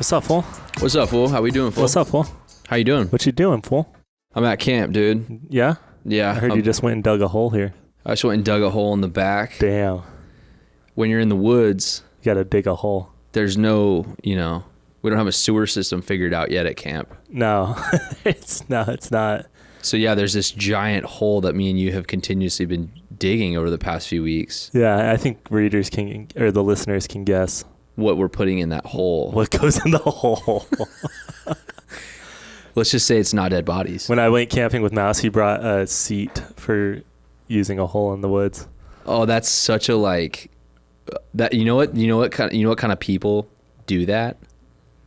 What's up, fool? What's up, fool? How we doing, fool? What's up, fool? How you doing? What you doing, fool? I'm at camp, dude. Yeah? Yeah. I heard you just went and dug a hole here. I just went and dug a hole in the back. Damn. When you're in the woods, You gotta dig a hole. there's no, we don't have a sewer system figured out yet at camp. No. It's not. So yeah, there's this giant hole that me and you have continuously been digging over the past few weeks. Yeah, I think readers can, or the listeners can guess What we're putting in that hole. what goes in the hole. Let's just say it's not dead bodies. When I went camping with Mouse, he brought a seat for using a hole in the woods. Oh, that's such a that. You know what kind of people do that?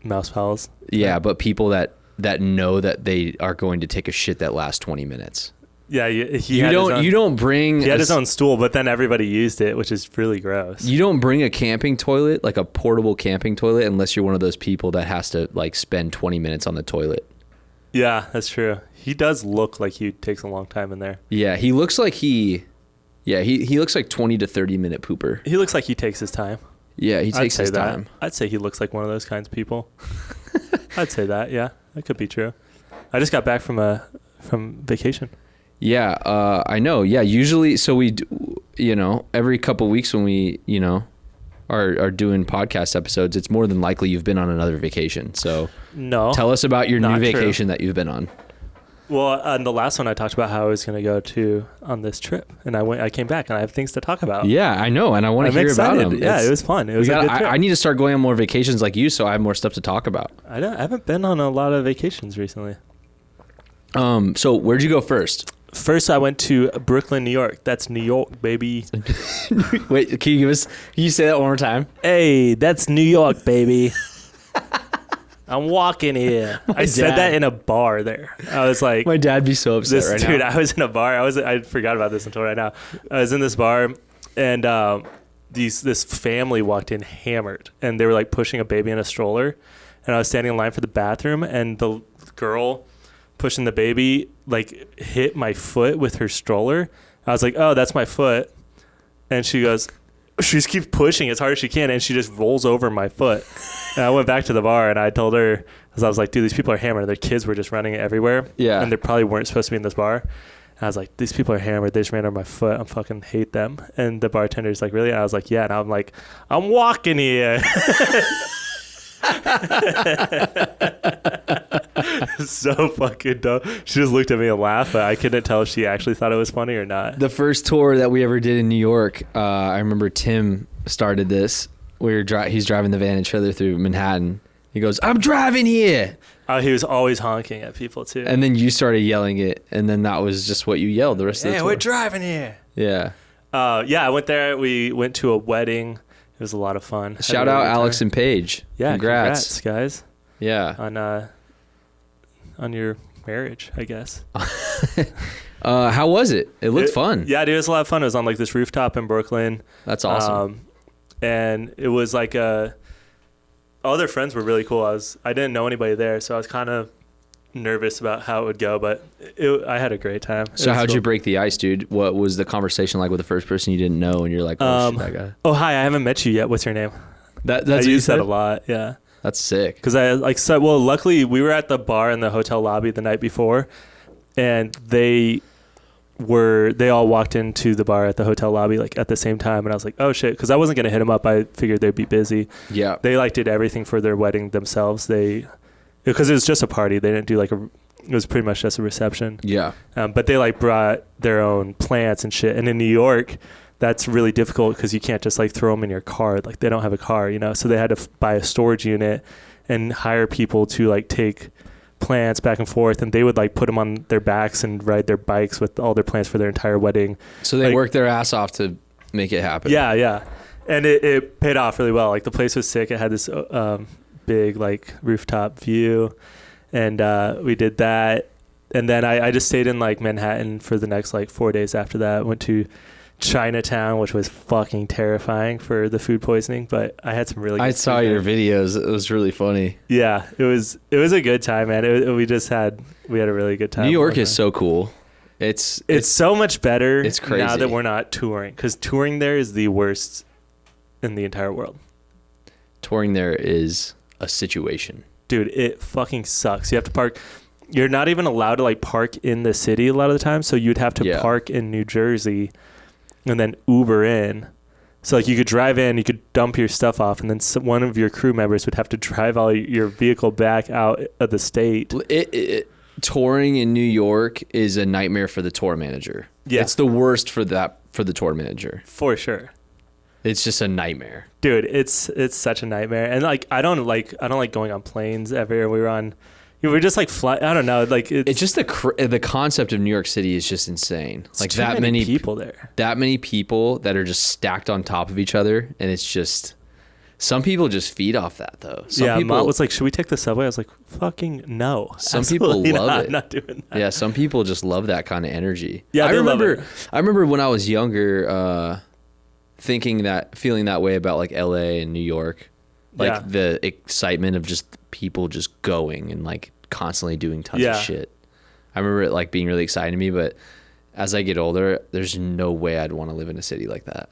Mouse pals. Yeah, but people that know that they are going to take a shit that lasts 20 minutes. Yeah, he don't bring. He had his own stool, but then everybody used it, which is really gross. You don't bring a camping toilet, like a portable camping toilet, unless you're one of those people that has to spend 20 minutes on the toilet. Yeah, that's true. He does look like he takes a long time in there. Yeah, he looks like he looks like 20 to 30 minute pooper. He looks like he takes his time. Yeah, he takes his time. I'd say he looks like one of those kinds of people. I'd say that. Yeah, that could be true. I just got back from vacation. Yeah, I know. Yeah, usually, so we, every couple of weeks when we, are doing podcast episodes, it's more than likely you've been on another vacation. So no, tell us about your new vacation true. that you've been on. Well, on the last one, I talked about how I was going to go on this trip, and I came back, and I have things to talk about. Yeah, I know, and I want to hear about them. Yeah, it was fun. It was a good trip. I need to start going on more vacations like you, so I have more stuff to talk about. I haven't been on a lot of vacations recently. So where'd you go first? First, I went to Brooklyn, New York. That's New York, baby. Wait, can you say that one more time? Hey, that's New York, baby. I'm walking here. I said that in a bar there. I was like, my dad'd be so upset right now. Dude, I was in a bar. I forgot about this until right now. I was in this bar, and this family walked in hammered, and they were pushing a baby in a stroller, and I was standing in line for the bathroom, and the girl pushing the baby hit my foot with her stroller. I was like, oh, that's my foot. And she just keeps pushing as hard as she can, and she just rolls over my foot. And I went back to the bar, and I told her, because I was like, dude, these people are hammered. Their kids were just running everywhere. Yeah. And they probably weren't supposed to be in this bar. And I was like, these people are hammered. They just ran over my foot. I fucking hate them. And the bartender's like, really? And I was like, yeah. And I'm like, I'm walking here. So fucking dumb. She just looked at me and laughed, but I couldn't tell if she actually thought it was funny or not. The first tour that we ever did in New York, I remember Tim started this. He's driving the van and trailer through Manhattan. He goes, I'm driving here. He was always honking at people too. And then you started yelling it, and then that was just what you yelled the rest of the tour. We're driving here. Yeah. Yeah, I went there. We went to a wedding. It was a lot of fun. Shout out Alex and Paige. Yeah, congrats guys. Yeah. On your marriage, I guess. How was it? It looked fun. Yeah, dude, it was a lot of fun. It was on this rooftop in Brooklyn. That's awesome. And it was all their friends were really cool. I didn't know anybody there, so I was kind of nervous about how it would go, but I had a great time. So how'd you break the ice, dude? What was the conversation like with the first person you didn't know, and you're like, oh, shit, that guy? Oh, hi, I haven't met you yet. What's your name? That's I use that a lot. Yeah. That's sick. Because luckily we were at the bar in the hotel lobby the night before, and they all walked into the bar at the hotel lobby at the same time, and I was like, oh shit, because I wasn't gonna hit them up. I figured they'd be busy. Yeah. They did everything for their wedding themselves. Because it was just a party. They didn't do it was pretty much just a reception. Yeah. But they brought their own plants and shit. And in New York, that's really difficult because you can't just throw them in your car. They don't have a car, so they had to buy a storage unit and hire people to take plants back and forth, and they would put them on their backs and ride their bikes with all their plants for their entire wedding. So they worked their ass off to make it happen. Yeah. And it paid off really well. The place was sick. It had this big rooftop view, and we did that. And then I just stayed in Manhattan for the next 4 days after that. Went to Chinatown, which was fucking terrifying for the food poisoning, but I had some really good I saw your videos. It was really funny. Yeah, it was a good time, man. We had a really good time. New York is so cool. It's so much better. It's crazy now that we're not touring, because touring there is the worst in the entire world. Touring there is a situation. Dude, it fucking sucks. You have to park. You're not even allowed to like park in the city a lot of the time. So you'd have to park in New Jersey and then Uber in. So like you could drive in, you could dump your stuff off, and then one of your crew members would have to drive all your vehicle back out of the state. Touring in New York is a nightmare for the tour manager. Yeah. It's the worst for the tour manager. For sure. It's just a nightmare. Dude, it's such a nightmare. And like I don't like going on planes ever. We were just like I don't know, like it's just the concept of New York City is just insane. Like that many people there. That many people that are just stacked on top of each other, and it's just some people just feed off that though. Some people, Mom was like, "Should we take the subway?" I was like, "Fucking no." Some people love it. I'm not doing that. Yeah, some people just love that kind of energy. Yeah, I remember when I was younger, feeling that way about like LA and New York. Like the excitement of just people just going and like constantly doing tons of shit. I remember it like being really exciting to me, but as I get older, there's no way I'd want to live in a city like that.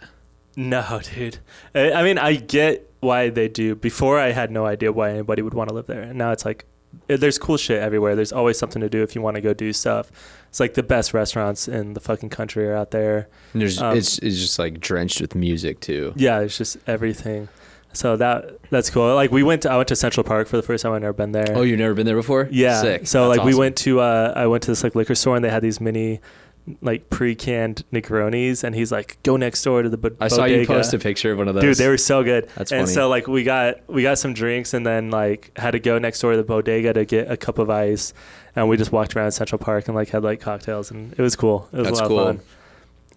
No, dude. I mean, I get why they do. Before I had no idea why anybody would want to live there. And now it's like, there's cool shit everywhere. There's always something to do if you want to go do stuff. It's like the best restaurants in the fucking country are out there. And it's just like drenched with music too. Yeah, it's just everything. So that's cool. Like I went to Central Park for the first time. I've never been there. Oh, you've never been there before? Yeah. Sick. So that's like awesome. we went to I went to this like liquor store and they had these mini like pre-canned Negronis, and he's like, go next door to the bodega. I saw you post a picture of one of those. Dude, they were so good. That's funny. And so like we got some drinks and then like had to go next door to the bodega to get a cup of ice, and we just walked around Central Park and like had like cocktails, and it was cool. It was a lot of fun.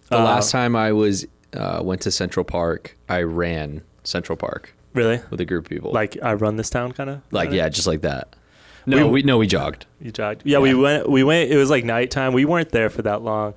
The last time I went to Central Park, I ran Central Park. Really? With a group of people. Like I run this town kind of? Like yeah, just like that. No, we jogged. You jogged. Yeah, we went. It was like nighttime. We weren't there for that long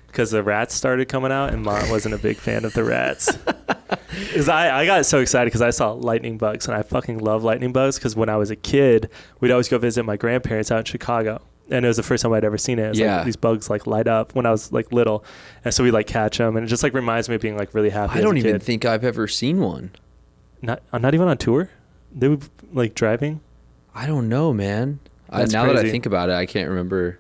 because the rats started coming out, and Mont wasn't a big fan of the rats. Because I got so excited because I saw lightning bugs, and I fucking love lightning bugs. Because when I was a kid, we'd always go visit my grandparents out in Chicago, and it was the first time I'd ever seen it. It was like these bugs like light up when I was like little, and so we like catch them, and it just like reminds me of being like really happy. I don't even think I've ever seen one. Not even on tour. They were like driving. I don't know, man. Now crazy. That I think about it, I can't remember.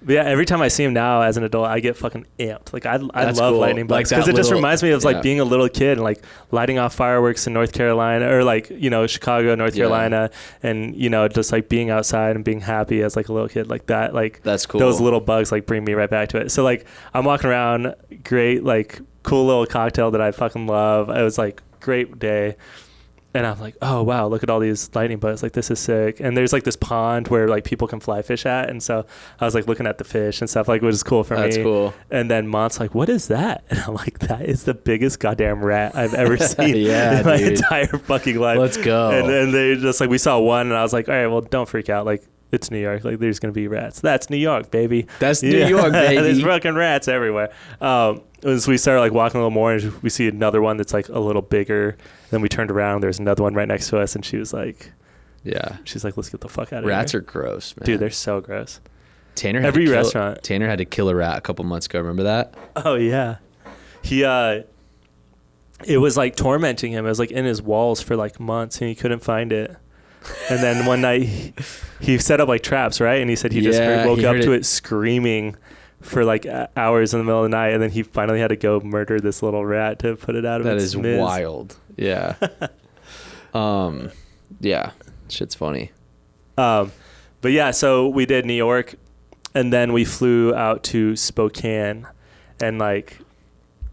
But yeah, every time I see him now as an adult, I get fucking amped. Like I love cool. Lightning bugs because it just reminds me of like being a little kid and like lighting off fireworks in North Carolina or like, you know, Chicago, North Carolina, and you know, just like being outside and being happy as like a little kid like that. Like that's cool. Those little bugs like bring me right back to it. So like I'm walking around, great, like cool little cocktail that I fucking love. It was like great day. And I'm like, oh, wow, look at all these lightning bugs. Like, this is sick. And there's, like, this pond where, like, people can fly fish at. And so I was, like, looking at the fish and stuff, like, which is cool for me. That's cool. And then Mont's like, what is that? And I'm like, that is the biggest goddamn rat I've ever seen in my entire fucking life. Let's go. And then they just, like, we saw one. And I was like, all right, well, don't freak out. Like, it's New York. Like, there's going to be rats. That's New York, baby. That's New York, baby. There's fucking rats everywhere. As we started like walking a little more, and we see another one that's like a little bigger. Then we turned around. There's another one right next to us, and she was like, "Yeah." She's like, "Let's get the fuck out of here." Rats are gross, man. Dude, they're so gross. Tanner had to kill a rat a couple months ago. Remember that? Oh yeah, he it was like tormenting him. It was like in his walls for like months, and he couldn't find it. And then one night he set up like traps, right? And he said he just woke up to it screaming for like hours in the middle of the night, and then he finally had to go murder this little rat to put it out of its miz. That is wild. Yeah. Yeah, shit's funny. But yeah, so we did New York, and then we flew out to Spokane, and like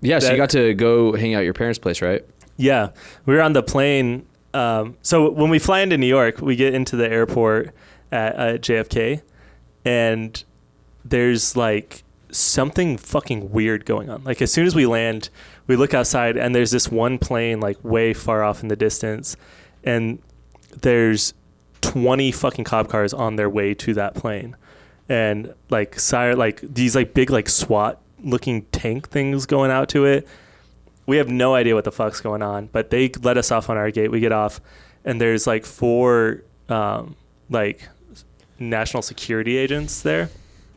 so you got to go hang out at your parents' place, right? Yeah, we were on the plane. So when we fly into New York, we get into the airport at JFK, and there's like something fucking weird going on. Like as soon as we land, we look outside and there's this one plane like way far off in the distance, and there's 20 fucking cop cars on their way to that plane, and like these like big like SWAT looking tank things going out to it. We have no idea what the fuck's going on, but they let us off on our gate. We get off, and there's like 4 like national security agents there.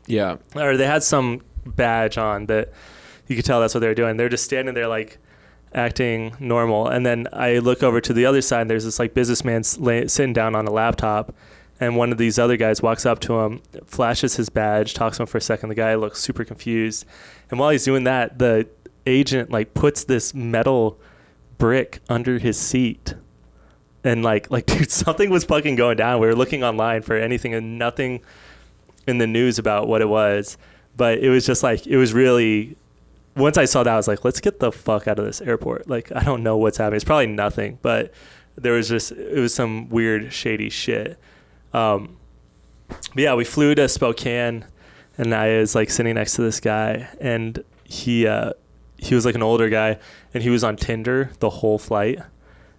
Yeah. Or they had some badge on that you could tell that's what they were doing. They're just standing there like acting normal. And then I look over to the other side, and there's this like businessman sitting down on a laptop. And one of these other guys walks up to him, flashes his badge, talks to him for a second. The guy looks super confused. And while he's doing that, the agent like puts this metal brick under his seat. And like dude, something was fucking going down. We were looking online for anything and nothing in the news about what it was. But it was just like, it was really, once I saw that, I was like, let's get the fuck out of this airport. Like, I don't know what's happening. It's probably nothing, but it was some weird, shady shit. But yeah, we flew to Spokane, and I was like sitting next to this guy, and he was like an older guy, and he was on Tinder the whole flight,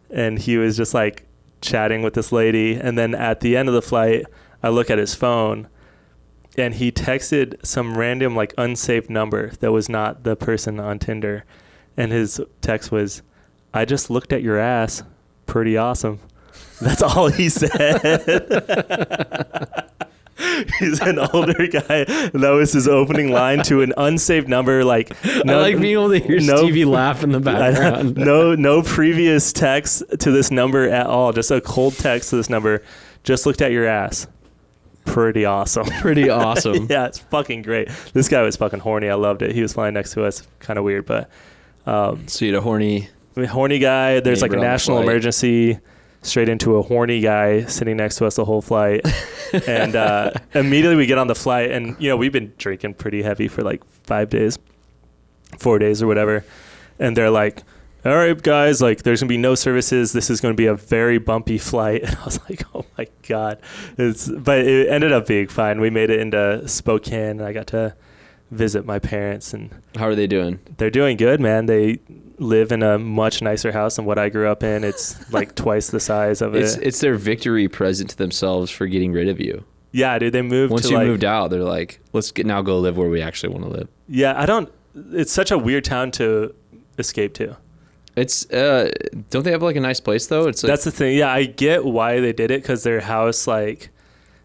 and he was just like chatting with this lady. And then at the end of the flight, I look at his phone, and he texted some random like unsaved number that was not the person on Tinder, and his text was, "I just looked at your ass, pretty awesome." That's all he said. He's an older guy. That was his opening line to an unsaved number. Like, no, I like being able to hear Stevie laugh in the background. No previous text to this number at all. Just a cold text to this number. Just looked at your ass. Pretty awesome. Pretty awesome. Yeah, it's fucking great. This guy was fucking horny. I loved it. He was flying next to us. Kind of weird, but so you had a horny guy. There's like a national emergency. Straight into a horny guy sitting next to us the whole flight. And immediately we get on the flight, and we've been drinking pretty heavy for like 4 days or whatever. And they're like, all right, guys, like there's gonna be no services. This is gonna be a very bumpy flight. And I was like, oh my God. But it ended up being fine. We made it into Spokane, and I got to visit my parents. And how are they doing? They're doing good, man. They live in a much nicer house than what I grew up in. It's like twice the size of it. It's their victory present to themselves for getting rid of you. Yeah, dude, they moved. Once you moved out, they're like, let's now go live where we actually want to live. Yeah, it's such a weird town to escape to. It's don't they have like a nice place though? It's like, that's the thing. Yeah, I get why they did it, because their house, like,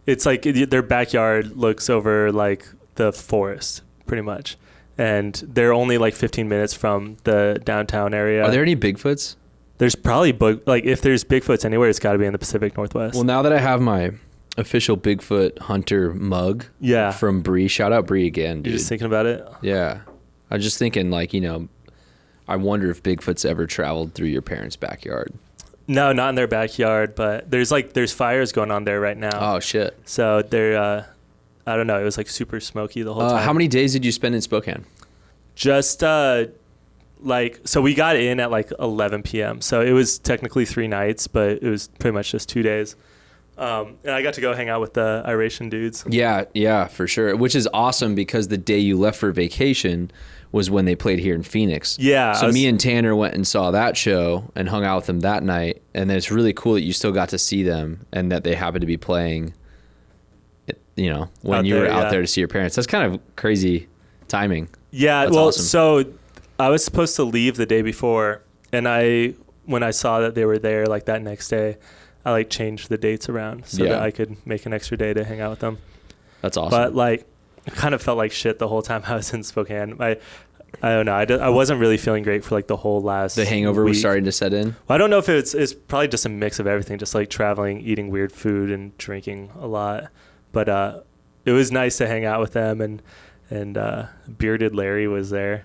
it's like their backyard looks over like the forest pretty much. And they're only like 15 minutes from the downtown area. Are there any Bigfoots? There's probably, like, if there's Bigfoots anywhere, it's got to be in the Pacific Northwest. Well, now that I have my official Bigfoot hunter mug from Bree, shout out Bree again, dude. You're just thinking about it? Yeah. I was just thinking, like, I wonder if Bigfoot's ever traveled through your parents' backyard. No, not in their backyard, but there's fires going on there right now. Oh, shit. So they're... I don't know. It was like super smoky the whole time. How many days did you spend in Spokane? Just so we got in at like 11 p.m. So it was technically 3 nights, but it was pretty much just 2 days. And I got to go hang out with the Iration dudes. Yeah, for sure. Which is awesome, because the day you left for vacation was when they played here in Phoenix. Yeah. So me and Tanner went and saw that show and hung out with them that night. And then it's really cool that you still got to see them and that they happened to be playing when you were out there to see your parents. That's kind of crazy timing. Yeah. That's well, awesome. So I was supposed to leave the day before, and when I saw that they were there like that next day, I like changed the dates around so that I could make an extra day to hang out with them. That's awesome. But like, I kind of felt like shit the whole time I was in Spokane. I don't know. I wasn't really feeling great for like the whole last The hangover week. was starting to set in? Well, I don't know if it's probably just a mix of everything, just like traveling, eating weird food, and drinking a lot. But it was nice to hang out with them, and Bearded Larry was there.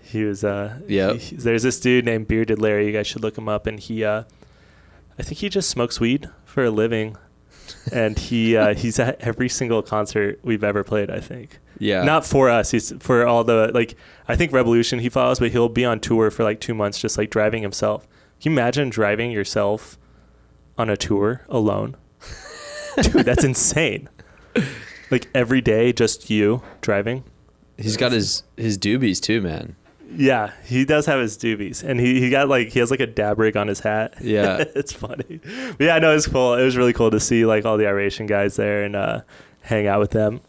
He was there's this dude named Bearded Larry. You guys should look him up. And he I think he just smokes weed for a living. And he's at every single concert we've ever played, I think. Yeah. Not for us. He's for all the, like, I think Revolution he follows, but he'll be on tour for like 2 months just like driving himself. Can you imagine driving yourself on a tour alone? Dude, that's insane. Like every day, just you driving. He's got his doobies too, man. Yeah, he does have his doobies, and he has like a dab rig on his hat. Yeah, it's funny. But yeah, no, it's cool. It was really cool to see like all the Iration guys there and hang out with them.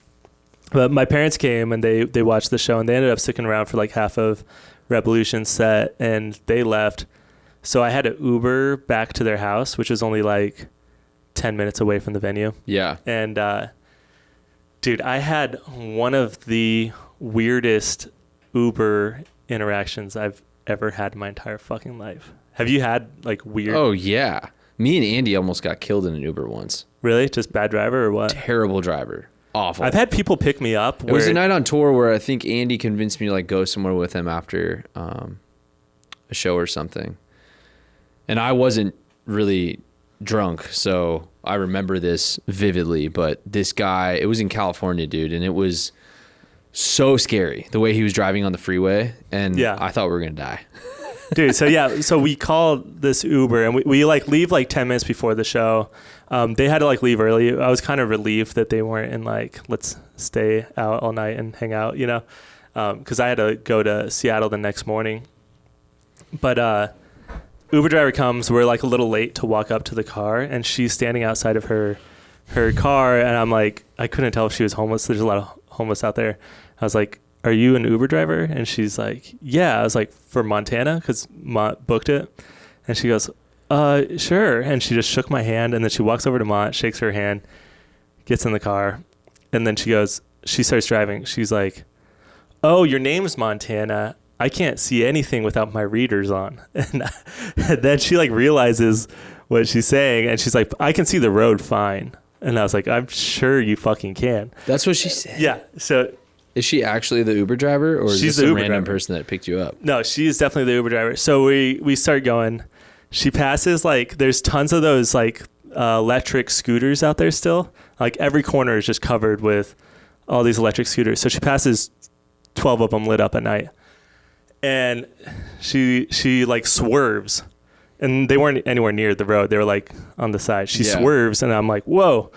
But my parents came and they watched the show, and they ended up sticking around for like half of Revolution's set, and they left. So I had to Uber back to their house, which was only like 10 minutes away from the venue. Yeah. And dude, I had one of the weirdest Uber interactions I've ever had in my entire fucking life. Have you had like weird? Oh yeah, me and Andy almost got killed in an Uber once. Really? Just bad driver or what? Terrible driver. Awful. I've had people pick me up. It was a night on tour where I think Andy convinced me to like go somewhere with him after a show or something. And I wasn't really drunk, so I remember this vividly. But this guy, it was in California, dude, and it was so scary the way he was driving on the freeway. And I thought we were going to die. Dude, so we called this Uber and we like leave like 10 minutes before the show. They had to like leave early. I was kind of relieved that they weren't in like, let's stay out all night and hang out, you know? Cause I had to go to Seattle the next morning. But Uber driver comes, we're like a little late to walk up to the car and she's standing outside of her car. And I'm like, I couldn't tell if she was homeless. There's a lot of homeless out there. I was like, are you an Uber driver? And she's like, yeah. I was like, for Montana? Because Mont booked it. And she goes, sure. And she just shook my hand. And then she walks over to Mont, shakes her hand, gets in the car. And then she starts driving. She's like, oh, your name's Montana. I can't see anything without my readers on. And then she like realizes what she's saying. And she's like, I can see the road fine. And I was like, I'm sure you fucking can. That's what she said. Yeah. So... Is she actually the Uber driver, or is she's this a Uber random driver. person that picked you up? No, she is definitely the Uber driver. So we start going. She passes like there's tons of those like electric scooters out there still. Like every corner is just covered with all these electric scooters. So she passes 12 of them lit up at night, and she like swerves, and they weren't anywhere near the road. They were like on the side. She swerves, and I'm like, whoa.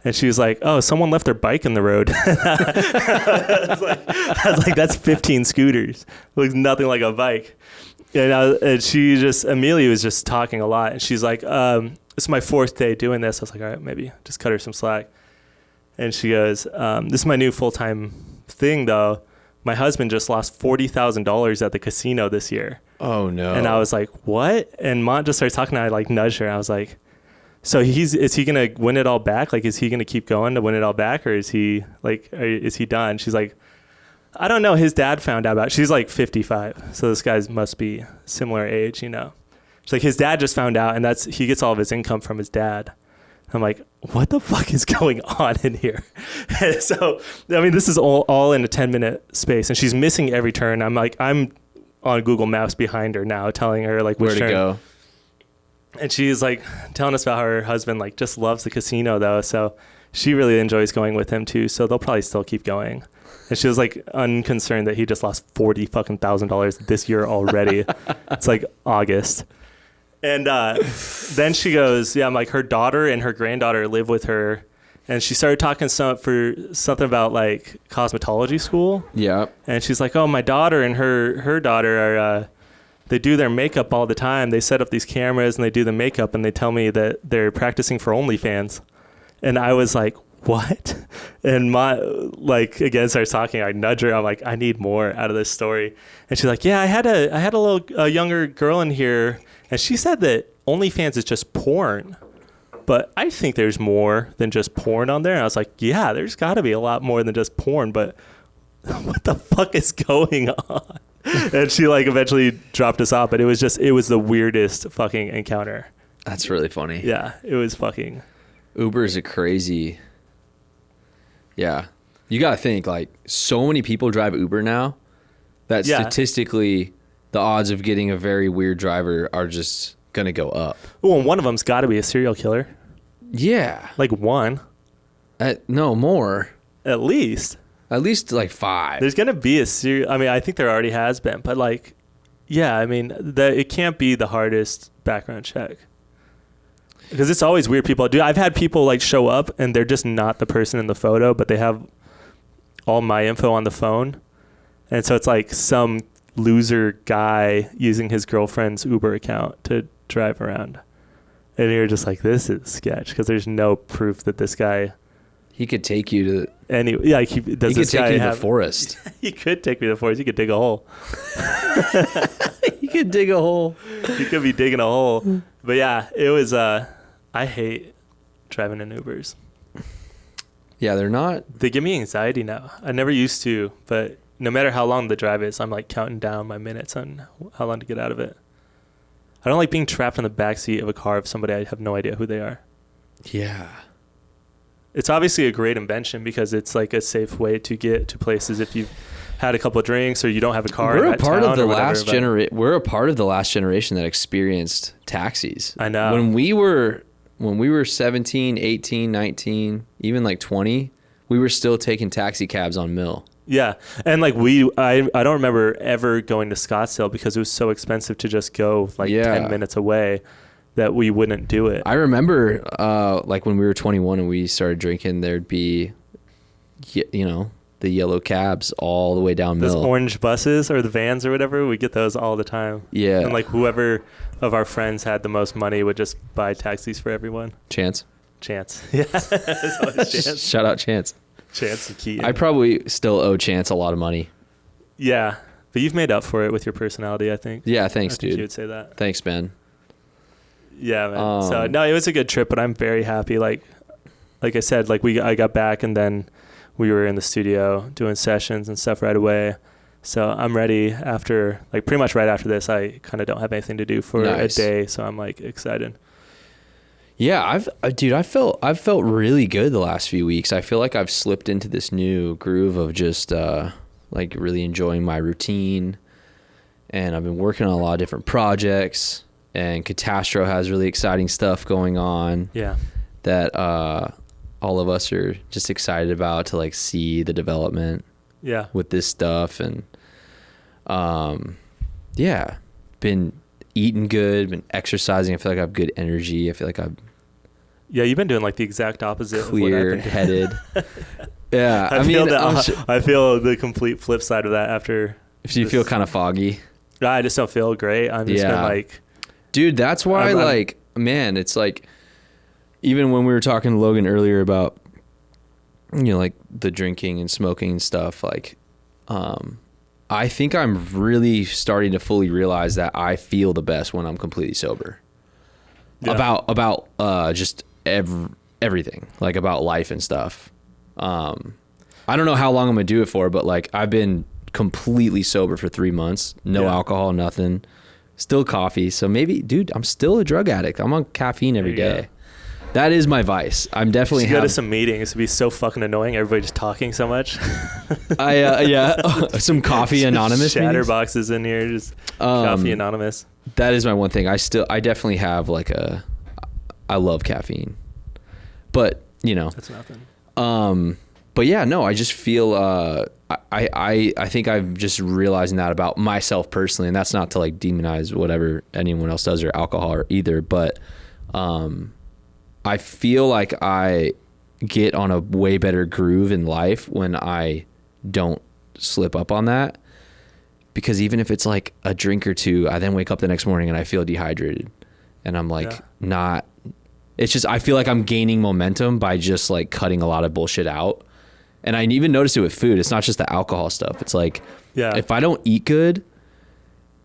And she was like, oh, someone left their bike in the road. I was like, that's 15 scooters. It looks nothing like a bike. And she just, Amelia was just talking a lot. And she's like, this is my 4th day doing this. I was like, all right, maybe just cut her some slack. And she goes, this is my new full-time thing, though. My husband just lost $40,000 at the casino this year. Oh, no. And I was like, what? And Mont just started talking. And I like nudged her. I was like, so is he going to win it all back? Like, is he going to keep going to win it all back? Or is he done? She's like, I don't know. His dad found out about it. She's like 55. So this guy must be similar age, you know. She's like, his dad just found out and he gets all of his income from his dad. I'm like, what the fuck is going on in here? And so, I mean, this is all in a 10-minute space and she's missing every turn. I'm on Google Maps behind her now, telling her like where to go. And she's like telling us about how her husband like just loves the casino though. So she really enjoys going with him too. So they'll probably still keep going. And she was like unconcerned that he just lost $40,000 this year already. It's like August. And then she goes, yeah, I'm like her daughter and her granddaughter live with her. And she started talking something about like cosmetology school. Yeah. And she's like, oh, my daughter and her daughter are, they do their makeup all the time. They set up these cameras and they do the makeup and they tell me that they're practicing for OnlyFans. And I was like, what? And again, starts talking. I nudge her. I'm like, I need more out of this story. And she's like, yeah, I had a younger girl in here and she said that OnlyFans is just porn. But I think there's more than just porn on there. And I was like, yeah, there's got to be a lot more than just porn. But what the fuck is going on? And she like eventually dropped us off, but it was the weirdest fucking encounter. That's really funny. Yeah, it was fucking. Uber is a crazy. Yeah. You got to think like so many people drive Uber now that statistically the odds of getting a very weird driver are just going to go up. Well, and one of them's got to be a serial killer. Yeah. Like one. No, more. At least like 5. There's going to be a serial. I mean, I think there already has been, but like, yeah, I mean, it can't be the hardest background check. Because it's always weird people do. I've had people like show up and they're just not the person in the photo, but they have all my info on the phone. And so it's like some loser guy using his girlfriend's Uber account to drive around. And you're just like, this is sketch because there's no proof that this guy. He could take you to. Anyway, yeah, he could take you to the forest. He could take me to the forest. He could dig a hole. He could dig a hole. He could be digging a hole. But yeah, it was. I hate driving in Ubers. Yeah, they're not. They give me anxiety now. I never used to, but no matter how long the drive is, I'm like counting down my minutes on how long to get out of it. I don't like being trapped in the backseat of a car of somebody I have no idea who they are. Yeah. It's obviously a great invention because it's like a safe way to get to places if you've had a couple of drinks or you don't have a car. We're a part of the last generation. We're a part of the last generation that experienced taxis. I know. When we were 17, 18, 19, even like 20, we were still taking taxi cabs on Mill. Yeah. And like I don't remember ever going to Scottsdale because it was so expensive to just go like 10 minutes away that we wouldn't do it. I remember like when we were 21 and we started drinking, there'd be, you know, the yellow cabs all the way down Mill. Those orange buses or the vans or whatever, we get those all the time. Yeah. And like whoever of our friends had the most money would just buy taxis for everyone. Chance. Yeah. It's always Chance. Shout out Chance. Chance and Keaton. I probably still owe Chance a lot of money. Yeah. But you've made up for it with your personality, I think. Yeah, thanks, dude. You would say that. Thanks, Ben. Yeah, man. So no, it was a good trip, but I'm very happy. Like I said, like I got back and then we were in the studio doing sessions and stuff right away. So I'm ready after, like pretty much right after this. I kind of don't have anything to do for a day, so I'm like excited. Yeah, I've felt really good the last few weeks. I feel like I've slipped into this new groove of just like really enjoying my routine, and I've been working on a lot of different projects. And Catastro has really exciting stuff going on. Yeah, that all of us are just excited about to like see the development. Yeah, with this stuff and yeah, been eating good, been exercising. I feel like I have good energy. I feel like I'm you've been doing like the exact opposite. Clear-headed. Yeah, I feel the complete flip side of that after. If you feel kind of foggy. I just don't feel great. I'm just been like, dude, that's why like, man, it's like, even when we were talking to Logan earlier about, you know, like the drinking and smoking and stuff, like, I think I'm really starting to fully realize that I feel the best when I'm completely sober. Yeah. About just everything, like about life and stuff. I don't know how long I'm gonna do it for, but like I've been completely sober for 3 months, no alcohol, nothing, still coffee. So maybe, dude, I'm still a drug addict. I'm on caffeine every day. Go. That is my vice. I'm definitely go to some meetings. It'd be so fucking annoying. Everybody just talking so much. Some coffee anonymous boxes in here, just coffee anonymous. That is my one thing. I definitely have like I love caffeine, but you know, that's nothing. But yeah, no, I just feel I think I'm just realizing that about myself personally, and that's not to like demonize whatever anyone else does or alcohol or either, but I feel like I get on a way better groove in life when I don't slip up on that, because even if it's like a drink or two, I then wake up the next morning and I feel dehydrated and I'm like it's just, I feel like I'm gaining momentum by just like cutting a lot of bullshit out. And I even noticed it with food. It's not just the alcohol stuff. It's like, if I don't eat good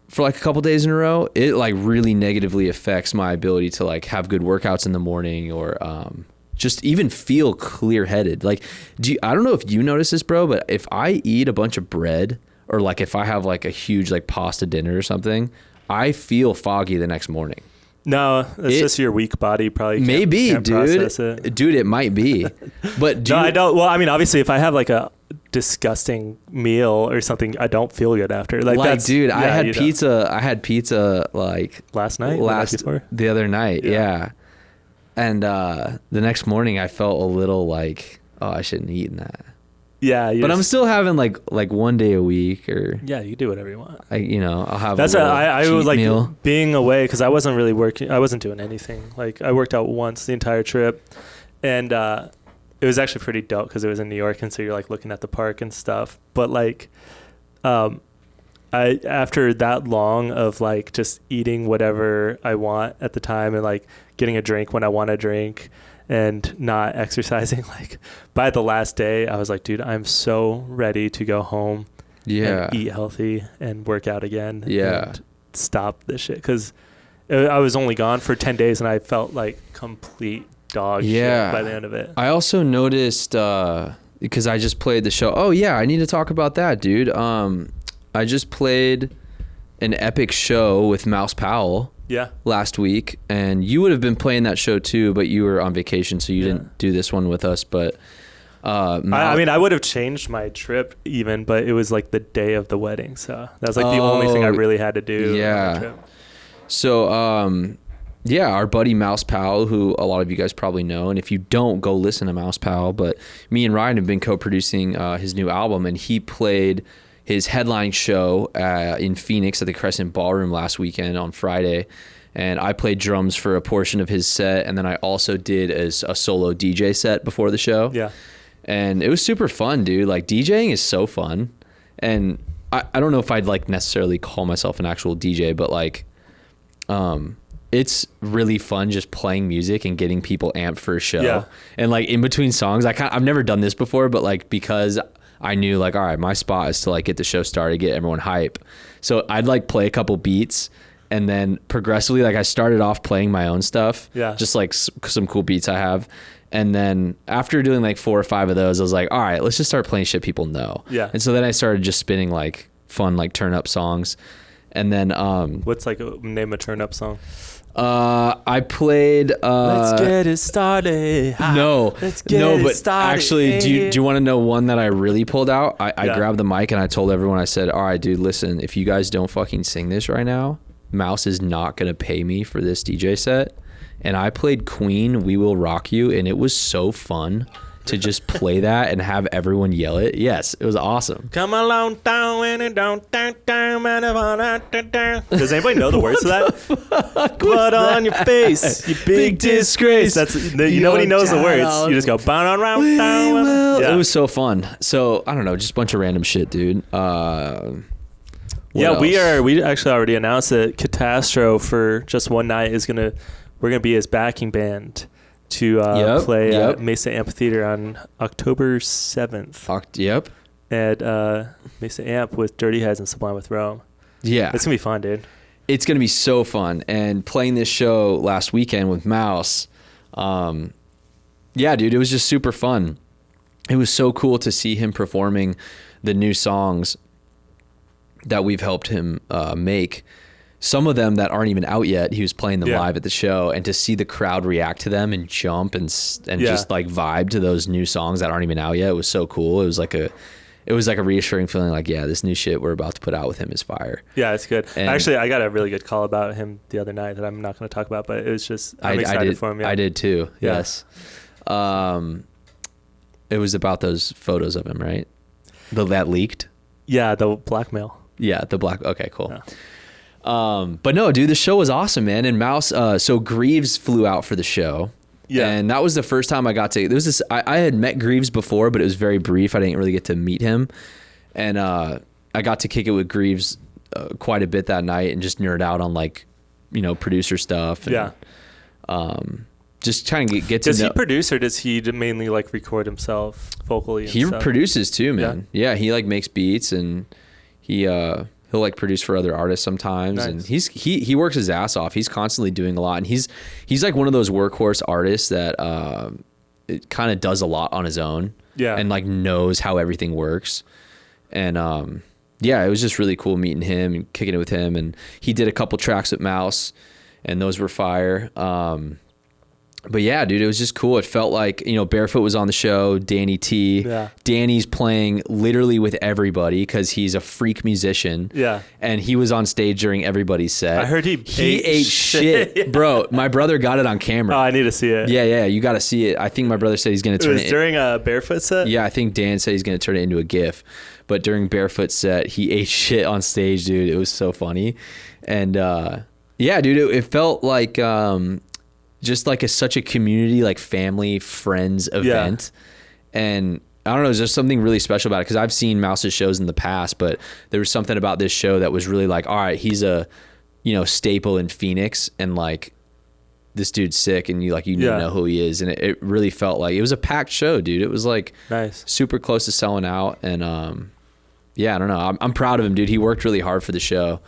for like a couple days in a row, it like really negatively affects my ability to like have good workouts in the morning or just even feel clear-headed. Like, I don't know if you notice this, bro, but if I eat a bunch of bread or like if I have like a huge like pasta dinner or something, I feel foggy the next morning. No, it's just your weak body probably can't process it. Dude, it might be. But I don't. Well, I mean, obviously, if I have like a disgusting meal or something, I don't feel good after. Like that's, dude, I had pizza like last night, the other night, yeah. And the next morning, I felt a little like, oh, I shouldn't have eaten that. Yeah, but I'm still having like 1 day a week, or you can do whatever you want. I'll have. That's I was like meal. Being away because I wasn't really working. I wasn't doing anything. Like I worked out once the entire trip, and it was actually pretty dope because it was in New York, and so you're like looking at the park and stuff. But like, after that long of like just eating whatever I want at the time and like getting a drink when I want to drink. And not exercising, like by the last day, I was like, dude, I'm so ready to go home and eat healthy and work out again. And stop this shit. Because I was only gone for 10 days and I felt like complete dog shit by the end of it. I also noticed because I just played the show. Oh yeah, I need to talk about that, dude. I just played an epic show with Mouse Powell. Yeah. Last week, and you would have been playing that show too, but you were on vacation, so you didn't do this one with us. But I mean, I would have changed my trip even, but it was like the day of the wedding, so that was like the only thing I really had to do. Yeah. On the trip. So yeah, our buddy Mouse Powell, who a lot of you guys probably know, and if you don't, go listen to Mouse Powell. But me and Ryan have been co-producing his new album, and he played his headline show in Phoenix at the Crescent Ballroom last weekend on Friday. And I played drums for a portion of his set. And then I also did a solo DJ set before the show. Yeah. And it was super fun, dude. Like, DJing is so fun. And I don't know if I'd like necessarily call myself an actual DJ, but like, it's really fun just playing music and getting people amped for a show. Yeah. And like in between songs, I've never done this before, but like, because I knew like, all right, my spot is to like get the show started, get everyone hype. So I'd like play a couple beats, and then progressively, like I started off playing my own stuff, just like some cool beats I have. And then after doing like 4 or 5 of those, I was like, all right, let's just start playing shit people know. Yeah. And so then I started just spinning like fun, like turn up songs. And then, what's like name a turn up song? I played Let's get it started. Let's get it started. Actually, do you want to know one that I really pulled out? I grabbed the mic and I told everyone, I said, all right, dude, listen, if you guys don't fucking sing this right now, Mouse is not gonna pay me for this DJ set. And I played Queen, We Will Rock You, and it was so fun to just play that and have everyone yell it. Yes, it was awesome. Come along down and don't down. Does anybody know the words to that? Blood on your face, you big disgrace. That's nobody knows the words. You just go bound around down. It was so fun. So I don't know, just a bunch of random shit, dude. We actually already announced that Catastro for just one night we're gonna be his backing band to play at Mesa Amphitheater on October 7th. At Mesa Amp with Dirty Heads and Sublime with Rome. Yeah. It's going to be fun, dude. It's going to be so fun. And playing this show last weekend with Mouse, dude, it was just super fun. It was so cool to see him performing the new songs that we've helped him make. Some of them that aren't even out yet, he was playing them live at the show, and to see the crowd react to them and jump and just like vibe to those new songs that aren't even out yet, it was so cool. It was like a reassuring feeling, like, yeah, this new shit we're about to put out with him is fire. Yeah, it's good. And actually, I got a really good call about him the other night that I'm not going to talk about, but it was just, I'm excited for him. Yeah. I did too. Yeah. Yes. It was about those photos of him, right? That leaked? Yeah, the blackmail. Yeah, okay, cool. Yeah. But no, dude, the show was awesome, man. And Mouse, so Greaves flew out for the show. Yeah. And that was the first time I got to, there was this, I had met Greaves before, but it was very brief. I didn't really get to meet him. And, I got to kick it with Greaves, quite a bit that night and just nerd out on like, producer stuff. And, just trying to get to know. Does he produce, or does he mainly like record himself vocally? He produces too, man. Yeah. He like makes beats, and he'll like produce for other artists sometimes. Nice. And he works his ass off. He's constantly doing a lot, and he's like one of those workhorse artists that it kind of does a lot on his own. Yeah. And like knows how everything works. And it was just really cool meeting him and kicking it with him. And he did a couple tracks with Mouse, and those were fire. But yeah, dude, it was just cool. It felt like, Barefoot was on the show, Danny T. Yeah. Danny's playing literally with everybody because he's a freak musician. Yeah. And he was on stage during everybody's set. I heard he ate shit. Yeah. Bro, my brother got it on camera. Oh, I need to see it. Yeah, you got to see it. I think my brother said he's going to turn it. It was during a Barefoot set? Yeah, I think Dan said he's going to turn it into a GIF. But during Barefoot set, he ate shit on stage, dude. It was so funny. And dude, it felt like... just like such a community, like family, friends event. Yeah. And I don't know, there's something really special about it, because I've seen Mouse's shows in the past, but there was something about this show that was really like, all right, he's a, staple in Phoenix, and like this dude's sick, and you know who he is. And it really felt like it was a packed show, dude. It was like super close to selling out. And I don't know. I'm proud of him, dude. He worked really hard for the show.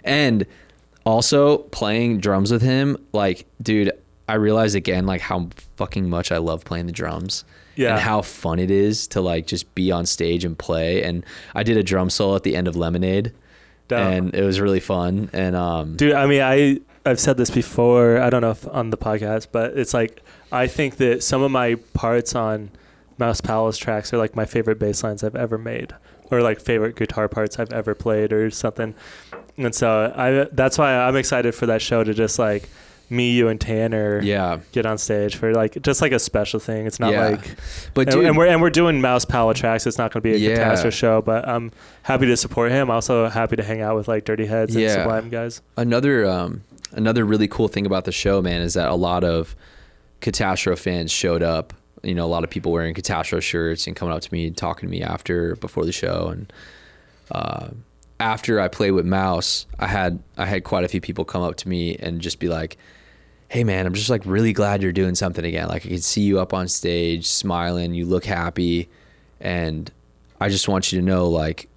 And also playing drums with him, like, dude, I realized again like how fucking much I love playing the drums. Yeah. And how fun it is to like just be on stage and play. And I did a drum solo at the end of Lemonade. And it was really fun. And dude, I mean, I've said this before, I don't know if on the podcast, but it's like I think that some of my parts on Mouse Powell's tracks are like my favorite bass lines I've ever made, or like favorite guitar parts I've ever played or something. And so that's why I'm excited for that show, to just like me, you, and Tanner get on stage for like just like a special thing. It's not like, but dude, and we're doing Mouse Powell tracks. It's not going to be a catastrophe show, but I'm happy to support him. Also happy to hang out with like Dirty Heads and Sublime guys. Another really cool thing about the show, man, is that a lot of Catastrophe fans showed up. You know, a lot of people wearing Catastrophe shirts and coming up to me and talking to me before the show. And after I played with Mouse, I had quite a few people come up to me and just be like, hey man, I'm just like really glad you're doing something again. Like I can see you up on stage smiling, you look happy, and I just want you to know, like,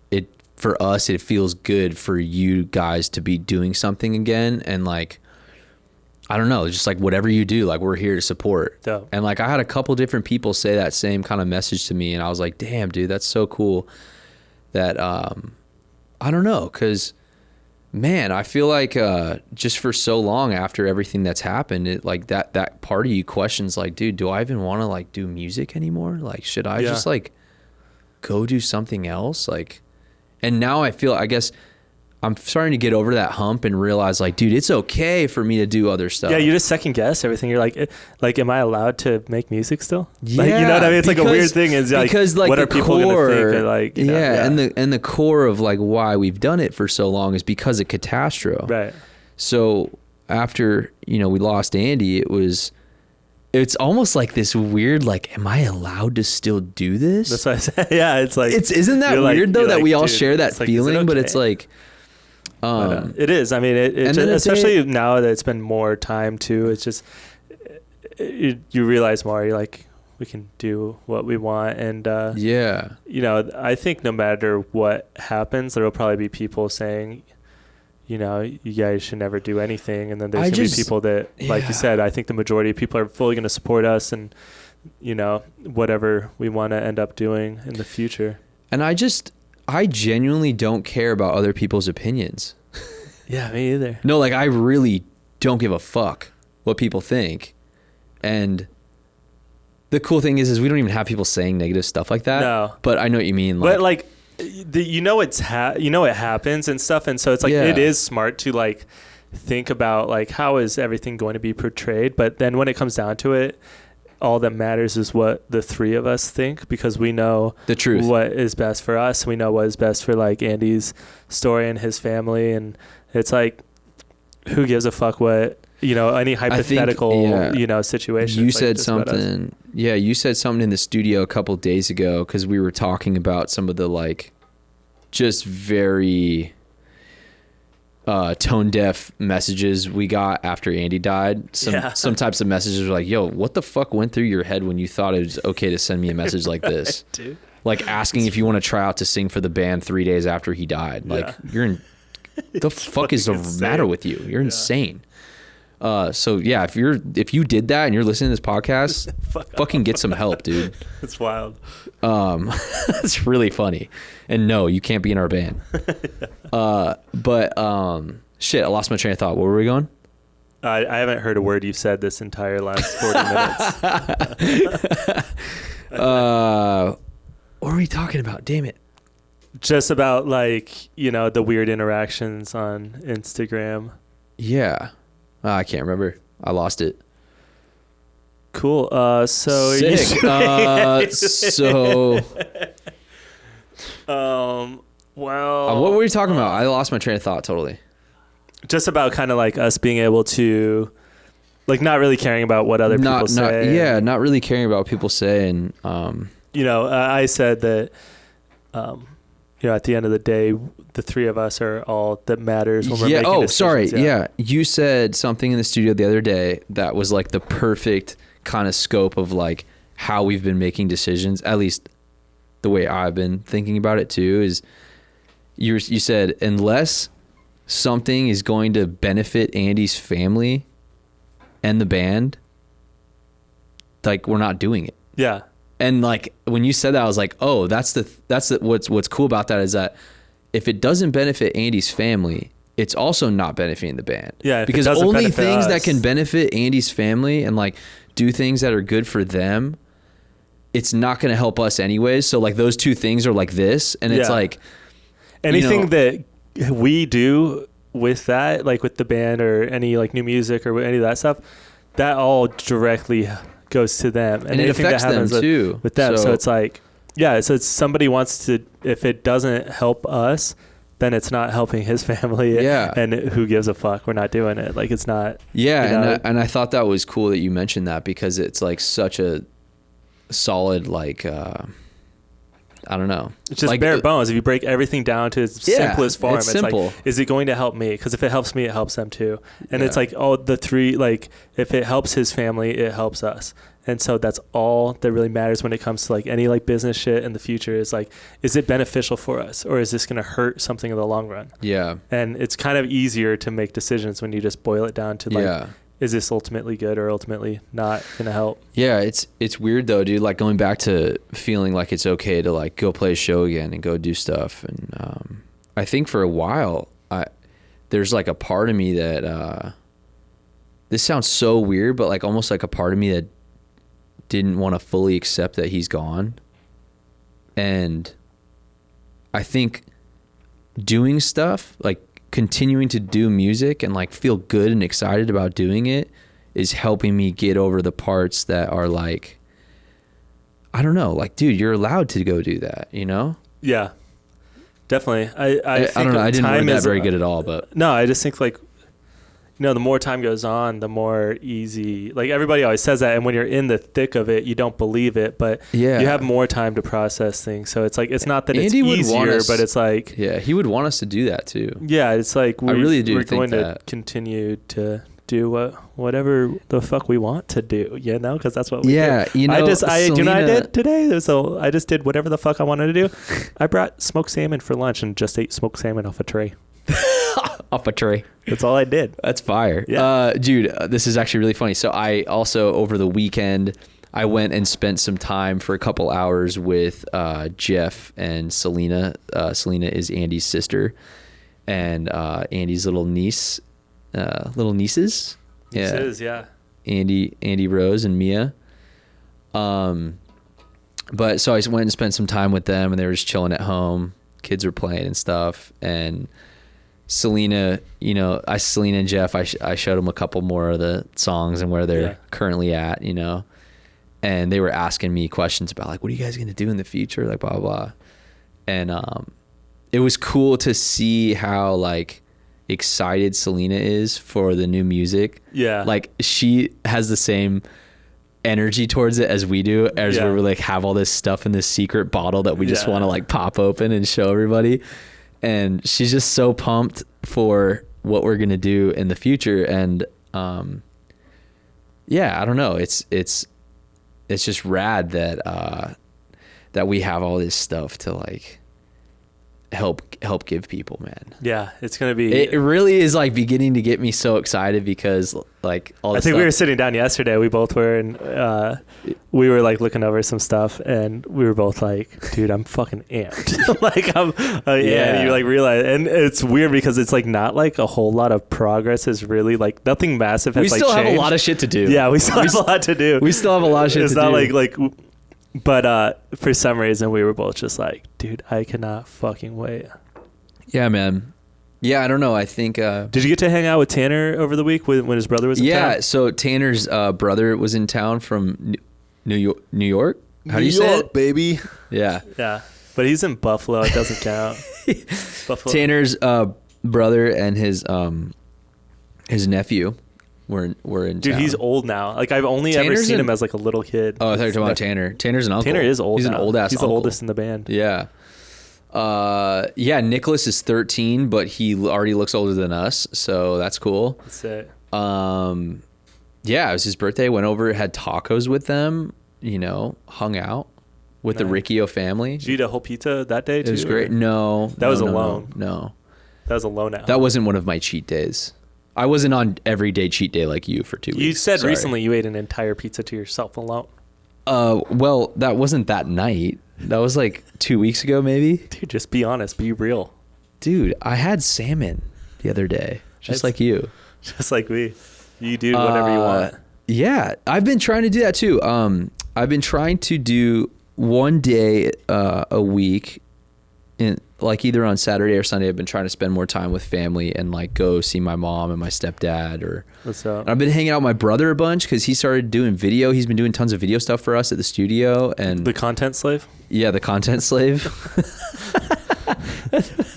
for us, it feels good for you guys to be doing something again. And like, I don't know, just like whatever you do, like we're here to support. Dope. And like I had a couple different people say that same kind of message to me, and I was like, damn dude, that's so cool that I don't know, because man, I feel like just for so long after everything that's happened, it like that part of you questions like, dude, do I even want to like do music anymore? Like, should I just like go do something else? Like, and now I feel, I guess I'm starting to get over that hump and realize like, dude, it's okay for me to do other stuff. Yeah, you just second guess everything. You're like, am I allowed to make music still? Yeah, like, you know what I mean? It's like a weird thing. Is like, because like what are people going to think? Or like, you know, and the core of like why we've done it for so long is because of Catastrophe. Right. So after, you know, we lost Andy, it's almost like this weird, like, am I allowed to still do this? That's what I said. Yeah, it's like, isn't that weird though, that we all share that feeling, but it's like, it is. I mean, it just, especially now that it's been more time too. It's just you realize more. You're like, we can do what we want, and you know, I think no matter what happens, there will probably be people saying, you know, you guys should never do anything, and then there's gonna be people that, like you said, I think the majority of people are fully going to support us, and you know, whatever we want to end up doing in the future. And I genuinely don't care about other people's opinions. Yeah, me either. No, like I really don't give a fuck what people think. And the cool thing is we don't even have people saying negative stuff like that. No. But I know what you mean. But like, you know, it happens and stuff. And so it's like, it is smart to like think about like, how is everything going to be portrayed? But then when it comes down to it, all that matters is what the three of us think, because we know the truth, what is best for us. We know what is best for like Andy's story and his family. And it's like, who gives a fuck what, you know, any hypothetical, you know, situation. You said something. Yeah. You said something in the studio a couple of days ago, cause we were talking about some of the like, just very, tone deaf messages we got after Andy died. Some types of messages were like, yo, what the fuck went through your head when you thought it was okay to send me a message like this? Dude. Like asking if you want to try out to sing for the band 3 days after he died. Like the fuck is the matter with you? You're insane. So yeah, if you did that and you're listening to this podcast, fucking get some help, dude. It's wild. It's really funny. And no, you can't be in our band. But shit, I lost my train of thought. Where were we going? I haven't heard a word you've said this entire last 40 minutes. What are we talking about? Damn it. Just about like, you know, the weird interactions on Instagram. Yeah. I can't remember. I lost it. Cool. So sick. Well, what were we talking about? I lost my train of thought totally. Just about kind of like us being able to, like, not really caring about what other people say. Yeah, not really caring about what people say, and you know, I said that, you know, at the end of the day, the three of us are all that matters when we're making decisions. Sorry. Yeah. You said something in the studio the other day that was like the perfect kind of scope of like how we've been making decisions, at least the way I've been thinking about it too, is you said, unless something is going to benefit Andy's family and the band, like we're not doing it. Yeah. And like when you said that, I was like, oh, what's cool about that is that if it doesn't benefit Andy's family, it's also not benefiting the band. Yeah. Because only things that can benefit Andy's family and like do things that are good for them, it's not going to help us anyways. So like those two things are like this, and it's like anything that we do with that, like with the band or any like new music or any of that stuff, that all directly goes to them, and it affects them too with them. So it's like, so it's somebody wants to, if it doesn't help us, then it's not helping his family. Yeah. And who gives a fuck? We're not doing it. Like it's not. Yeah. And I thought that was cool that you mentioned that, because it's like such a solid, like, I don't know. It's just like, bare bones. If you break everything down to its simplest form, it's simple. Like, is it going to help me? Because if it helps me, it helps them too. And it's like, the three, like if it helps his family, it helps us. And so that's all that really matters when it comes to like any like business shit in the future, is like, is it beneficial for us, or is this going to hurt something in the long run? Yeah. And it's kind of easier to make decisions when you just boil it down to like, is this ultimately good or ultimately not going to help? Yeah. It's weird though, dude. Like going back to feeling like it's okay to like go play a show again and go do stuff. And, I think for a while, there's like a part of me that, this sounds so weird, but like almost like a part of me that didn't want to fully accept that he's gone. And I think doing stuff, like continuing to do music and like feel good and excited about doing it, is helping me get over the parts that are like, I don't know, like, dude, you're allowed to go do that, you know? Yeah, definitely. I think don't know. I didn't word that very good at all, but no, I just think like, the more time goes on, the more easy, like everybody always says that. And when you're in the thick of it, you don't believe it, but you have more time to process things. So it's like, it's not that Andy it's easier, but it's like, he would want us to do that too. Yeah. It's like, I really do we're think going that. to continue to do whatever the fuck we want to do, because that's what we do. I did today. So I just did whatever the fuck I wanted to do. I brought smoked salmon for lunch and just ate smoked salmon off a tray. Off a tray. That's all I did. That's fire. Yeah. Dude, this is actually really funny. So I also, over the weekend, I went and spent some time for a couple hours with Jeff and Selena. Selena is Andy's sister, and Andy's little nieces. Yeah. Andy Rose and Mia. But so I went and spent some time with them, and they were just chilling at home. Kids were playing and stuff, and Selena, Selena and Jeff, I showed them a couple more of the songs and where they're currently at, and they were asking me questions about like, what are you guys going to do in the future? Like, blah, blah, blah. And, it was cool to see how like excited Selena is for the new music. Yeah. Like she has the same energy towards it as we do, as we like have all this stuff in this secret bottle that we just want to like pop open and show everybody. And she's just so pumped for what we're going to do in the future. And, I don't know. It's just rad that we have all this stuff to like help give people, man. Yeah. It's going to be, it really is like beginning to get me so excited, because like all this I think stuff, we were sitting down yesterday. We both were, and we were like looking over some stuff, and we were both like, dude, I'm fucking amped. Like and you like realize, and it's weird because it's like not like a whole lot of progress is really like nothing massive has we like still changed. have a lot of shit to do. Yeah. We still have a lot to do. We still have a lot of shit it's to do. It's not like, but for some reason we were both just like, dude, I cannot fucking wait. Yeah, man. Yeah, I don't know. I think... did you get to hang out with Tanner over the week when his brother was in town? Yeah, so Tanner's brother was in town from New York? How do you say it? Baby. Yeah. Yeah. But he's in Buffalo. It doesn't count. Buffalo. Tanner's brother and his nephew were in Dude, town. He's old now. Like, I've only ever seen him as like a little kid. Oh, I thought you were talking about Tanner. Tanner's an uncle. Tanner is old. He's now. An old ass. He's uncle. The oldest in the band. Yeah. Nicholas is 13, but he already looks older than us, so that's cool. That's it. Yeah, it was his birthday. Went over, had tacos with them. Hung out with the Riccio family. Did you eat a whole pizza that day too? It was great. No, that was alone. No, that was alone out. That wasn't one of my cheat days. I wasn't on everyday cheat day like you for 2 weeks. You said Sorry. recently you ate an entire pizza to yourself alone. Well, that wasn't that night. That was like 2 weeks ago, maybe. Dude, just be honest. Be real. Dude, I had salmon the other day, just like you. Just like we. You do whatever you want. Yeah, I've been trying to do that too. I've been trying to do one day a week, in like either on Saturday or Sunday. I've been trying to spend more time with family and like go see my mom and my stepdad. Or What's up? I've been hanging out with my brother a bunch because he started doing video. He's been doing tons of video stuff for us at the studio. And The content slave? yeah, the content slave.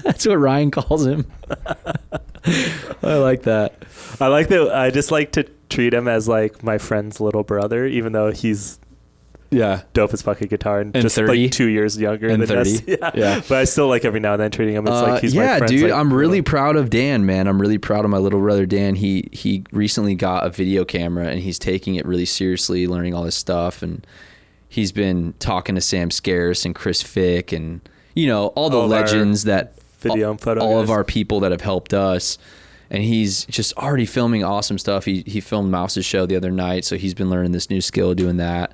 That's what Ryan calls him. I like that. I like that. I just like to treat him as like my friend's little brother, even though he's dope as fucking guitar and just 30. like 2 years younger And than 30. us. Yeah. Yeah. But I still like every now and then treating him as like he's my friend. Dude, like, I'm really proud of Dan, man. I'm really proud of my little brother Dan. He recently got a video camera and he's taking it really seriously, learning all this stuff, and he's been talking to Sam Scarce and Chris Fick and all the legends that video and photo all guys. of our people that have helped us. And he's just already filming awesome stuff. He filmed Mouse's show the other night, so he's been learning this new skill doing that.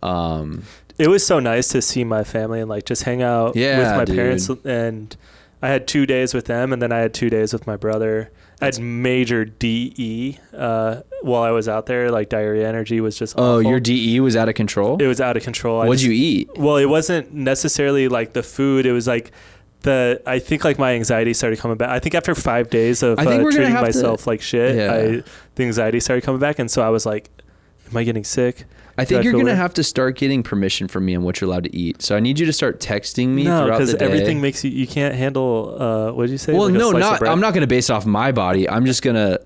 It was so nice to see my family and like just hang out with my parents. And I had 2 days with them, and then I had 2 days with my brother. I had major DE while I was out there. Like diarrhea energy was just awful. Oh, your DE was out of control? It was out of control. What'd you eat? Well, it wasn't necessarily like the food. It was like I think like my anxiety started coming back. I think after 5 days of treating myself like shit, the anxiety started coming back. And so I was like, am I getting sick? I think you're going to have to start getting permission from me on what you're allowed to eat. So I need you to start texting me throughout the day. No, because everything makes you can't handle, what did you say? Well, like I'm not going to base it off my body. I'm just going to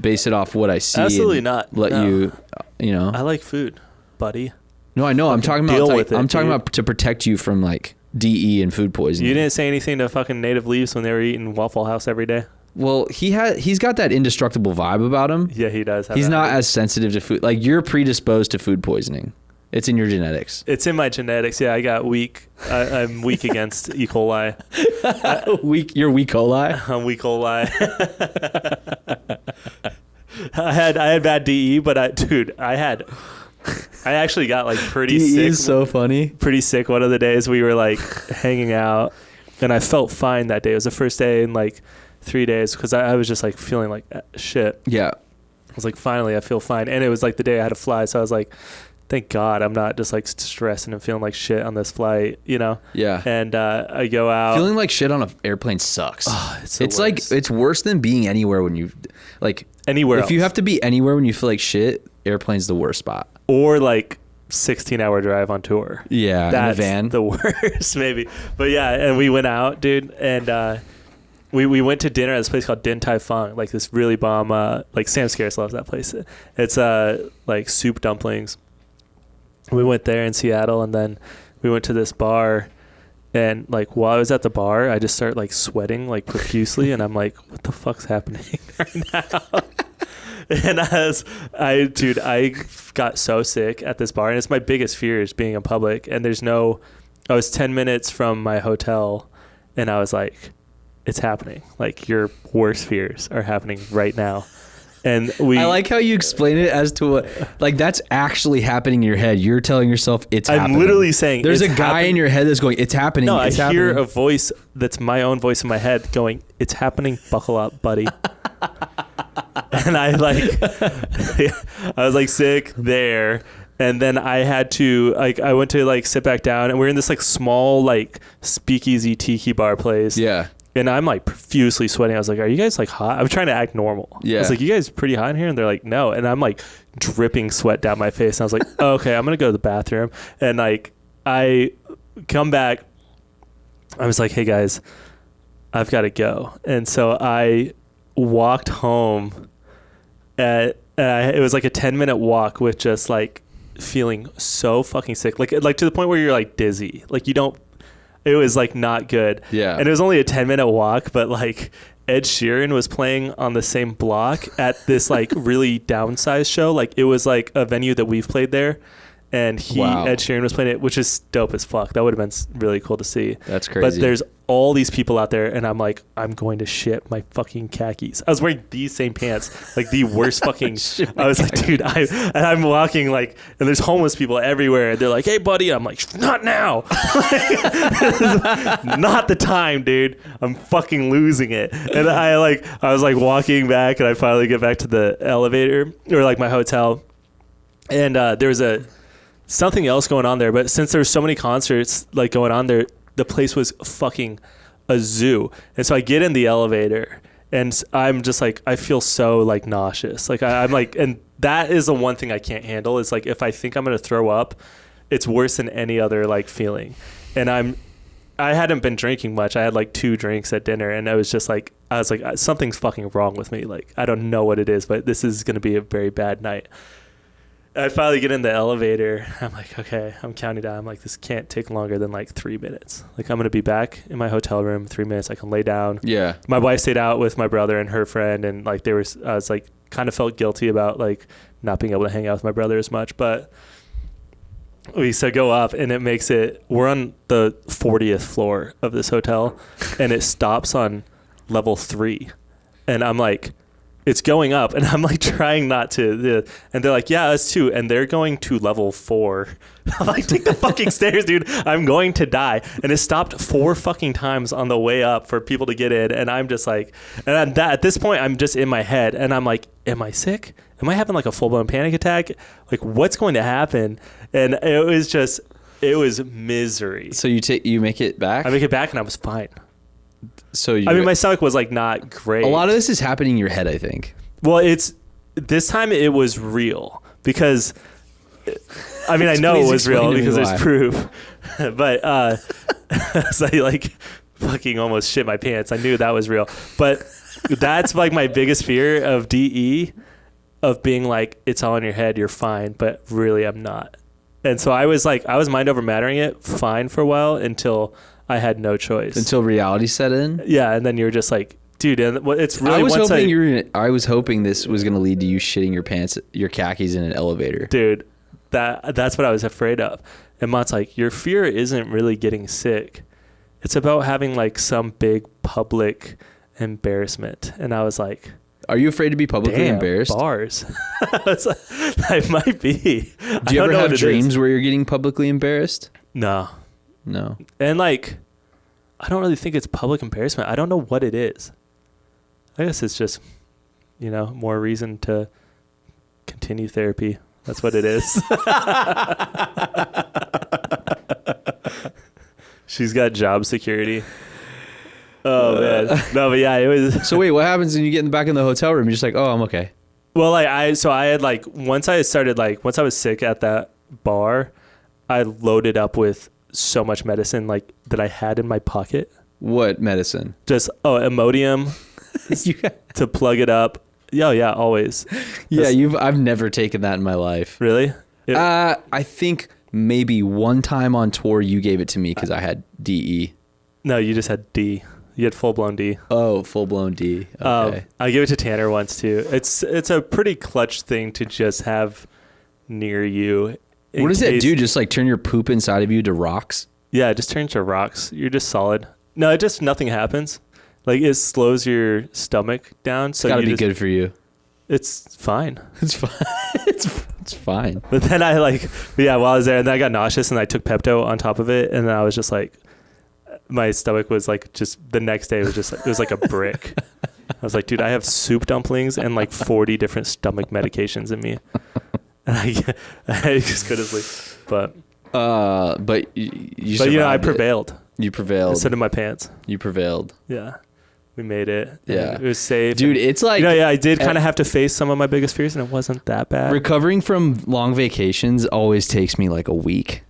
base it off what I see. Absolutely not. You. I like food, buddy. No, I know. I'm talking about to protect you from like DE and food poisoning. You didn't say anything to fucking Native Leaves when they were eating Waffle House every day? Well, he's got that indestructible vibe about him. Yeah, he does. He's not as sensitive to food. Like, you're predisposed to food poisoning. It's in your genetics. It's in my genetics. Yeah, I got weak. I'm weak against E. coli. You're weak coli? I'm weak coli. I had bad DE, but I actually got like pretty sick. DE is so funny. Pretty sick one of the days we were like hanging out, and I felt fine that day. It was the first day in like 3 days because I was just like feeling like shit. Yeah. I was like, finally, I feel fine. And it was like the day I had to fly. So I was like, thank God I'm not just like stressing and feeling like shit on this flight, Yeah. And I go out. Feeling like shit on an airplane sucks. Oh, it's like, it's worse than being anywhere when you, like, anywhere if you have to be anywhere when you feel like shit, airplane's the worst spot. Or like 16-hour drive on tour. Yeah, that's in a van. The worst, maybe. But yeah, and we went out, dude, and we went to dinner at this place called Din Tai Fung, like this really bomb. Like Sam Scarce loves that place. It's like soup dumplings. We went there in Seattle, and then we went to this bar. And like while I was at the bar, I just started like sweating like profusely, and I'm like, what the fuck's happening right now? And I got so sick at this bar, and it's my biggest fear is being in public. And I was 10 minutes from my hotel, and I was like, it's happening. Like your worst fears are happening right now. And I like how you explain it as to what, like, that's actually happening in your head. You're telling yourself it's happening. I'm literally saying there's a guy in your head that's going, it's happening. No, it's I happening. hear a voice that's my own voice in my head going, it's happening. Buckle up, buddy. And I was like sick there. And then I had to, like, I went to like sit back down, and we're in this like small, like speakeasy tiki bar place. Yeah. And I'm like profusely sweating. I was like, are you guys like hot? I'm trying to act normal. Yeah. I was like, you guys pretty hot in here? And they're like, no. And I'm like dripping sweat down my face. And I was like, oh, okay, I'm going to go to the bathroom. And like, I come back. I was like, hey guys, I've got to go. And so I walked home it was like a 10-minute walk with just like feeling so fucking sick. Like to the point where you're like dizzy. Like it was like not good. Yeah. And it was only a 10-minute walk, but like Ed Sheeran was playing on the same block at this like really downsized show. Like it was like a venue that we've played there. and Ed Sheeran was playing it, which is dope as fuck. That would have been really cool to see. That's crazy. But there's all these people out there, and I'm like, I'm going to shit my fucking khakis. I was wearing these same pants, like the worst fucking. I was like, dude, I'm walking like, and there's homeless people everywhere. They're like, hey, buddy. I'm like, not now. Not the time, dude. I'm fucking losing it. And I was like walking back, and I finally get back to the elevator or like my hotel, and there was something else going on there. But since there's so many concerts like going on there, the place was fucking a zoo. And so I get in the elevator, and I'm just like, I feel so like nauseous. Like I'm like, and that is the one thing I can't handle is like, if I think I'm going to throw up, it's worse than any other like feeling. And I hadn't been drinking much. I had like 2 drinks at dinner, and I was like, something's fucking wrong with me. Like, I don't know what it is, but this is going to be a very bad night. I finally get in the elevator. I'm like, okay, I'm counting down. I'm like, this can't take longer than like 3 minutes. Like, I'm going to be back in my hotel room 3 minutes. I can lay down. Yeah. My wife stayed out with my brother and her friend, and like I was like, kind of felt guilty about like not being able to hang out with my brother as much, but we go up, and we're on the 40th floor of this hotel, and it stops on level 3. And I'm like, it's going up, and I'm like trying not to, and they're like, yeah, us too. And they're going to level 4. I'm like, take the fucking stairs, dude. I'm going to die. And it stopped 4 fucking times on the way up for people to get in. And I'm just like, and at this point, I'm just in my head, and I'm like, am I sick? Am I having like a full blown panic attack? Like, what's going to happen? And it was misery. So you make it back? I make it back, and I was fine. So my stomach was like not great. A lot of this is happening in your head, I think. Well, this time it was real because, I mean, I know it was real because there's proof. But so I like fucking almost shit my pants. I knew that was real. But that's like my biggest fear of DE, of being like, it's all in your head, you're fine, but really I'm not. And so I was mind over mattering it fine for a while until I had no choice. Until reality set in? Yeah, and then you're just like, dude, and it's really I was hoping this was going to lead to you shitting your pants, your khakis in an elevator. Dude, that's what I was afraid of. And Mott's like, your fear isn't really getting sick. It's about having like some big public embarrassment. And I was like, are you afraid to be publicly embarrassed? Bars. I might be. Do you ever have dreams where you're getting publicly embarrassed? No. And like, I don't really think it's public embarrassment. I don't know what it is. I guess it's just, more reason to continue therapy. That's what it is. She's got job security. Oh man. No, but yeah, it was. So wait, what happens when you get back in the hotel room? You're just like, oh, I'm okay. Well, I had like, once I was sick at that bar, I loaded up with so much medicine like that I had in my pocket. What medicine? Just Imodium to plug it up. Yeah, always. Yeah, I've never taken that in my life. Really? I think maybe one time on tour you gave it to me because I had DE. No, you just had D. You had full blown D. Oh, full blown D. Okay. I gave it to Tanner once too. It's a pretty clutch thing to just have near you. What does that do? Just like turn your poop inside of you to rocks? Yeah, it just turns to rocks. You're just solid. No, nothing happens. Like, it slows your stomach down. So it's gotta be good for you. It's fine. It's fine. It's fine. But then while I was there, and then I got nauseous, and I took Pepto on top of it, and then I was just like, my stomach was like, just the next day was it was like a brick. I was like, dude, I have soup dumplings and like 40 different stomach medications in me. And I just couldn't sleep. But I prevailed. You prevailed. I stood in my pants. You prevailed. Yeah. We made it. Yeah. It was safe. Dude, it's like... I did kind of have to face some of my biggest fears, and it wasn't that bad. Recovering from long vacations always takes me like a week.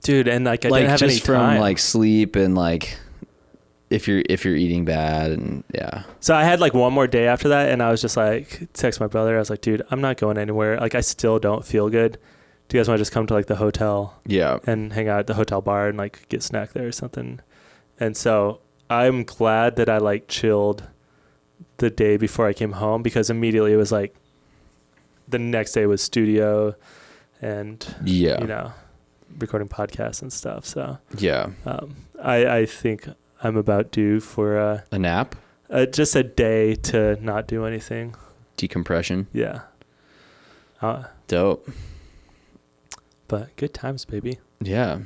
Dude, and like I didn't have any time. From like sleep and like if you're eating bad and yeah. So I had like one more day after that, and I was just like, text my brother. I was like, dude, I'm not going anywhere. Like, I still don't feel good. Do you guys want to just come to like the hotel? Yeah. And hang out at the hotel bar and like get snack there or something? And so I'm glad that I like chilled the day before I came home, because immediately it was like the next day was studio and yeah, recording podcasts and stuff. So yeah, I think I'm about due for a nap, just a day to not do anything. Decompression. Yeah. Dope. But good times, baby. Yeah.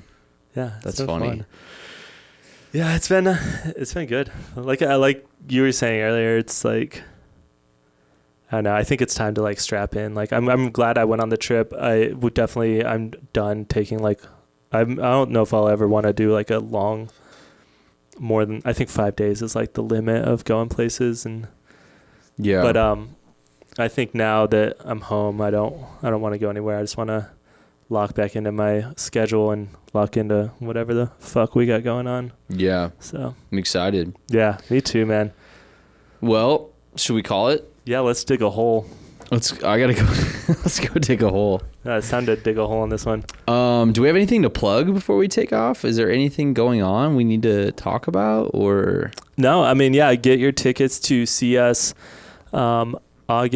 Yeah. That's funny. Fun. Yeah, it's been good. Like you were saying earlier, it's like, I don't know. I think it's time to like strap in. Like I'm glad I went on the trip. I'm done taking like, I don't know if I'll ever want to do like a long, more than, I think 5 days is like the limit of going places. And yeah. But I think now that I'm home, I don't want to go anywhere. I just want to lock back into my schedule and lock into whatever the fuck we got going on. Yeah. So I'm excited. Yeah, me too, man. Well, should we call it? Yeah, let's dig a hole. I gotta go. Let's go dig a hole. Yeah, it's time to dig a hole in this one. Do we have anything to plug before we take off? Is there anything going on we need to talk about, or? No, I mean, yeah, get your tickets to see us October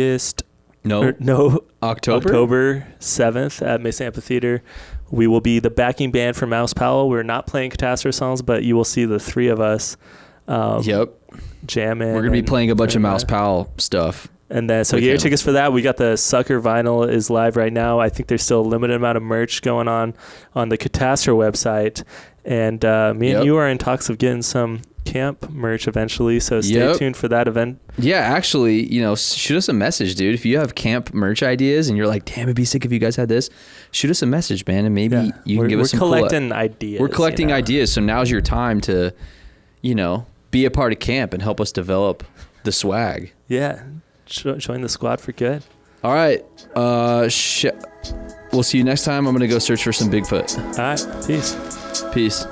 7th at Mesa Amphitheater. We will be the backing band for Mouse Powell. We're not playing Catastrophe songs, but you will see the three of us jamming. We're going to be playing a bunch of Mouse Powell stuff. And then, so get your tickets for that. We got the Sucker vinyl is live right now. I think there's still a limited amount of merch going on the Catastrophe website. And me and you are in talks of getting some Kamp merch eventually, so stay tuned for that event. Yeah, actually, shoot us a message, dude. If you have Kamp merch ideas and you're like, damn, it'd be sick if you guys had this, shoot us a message, man, and maybe you can give us some collecting ideas. We're collecting ideas, so now's your time to, be a part of Kamp and help us develop the swag. Yeah, join the squad for good. All right, we'll see you next time. I'm gonna go search for some Bigfoot. All right, peace.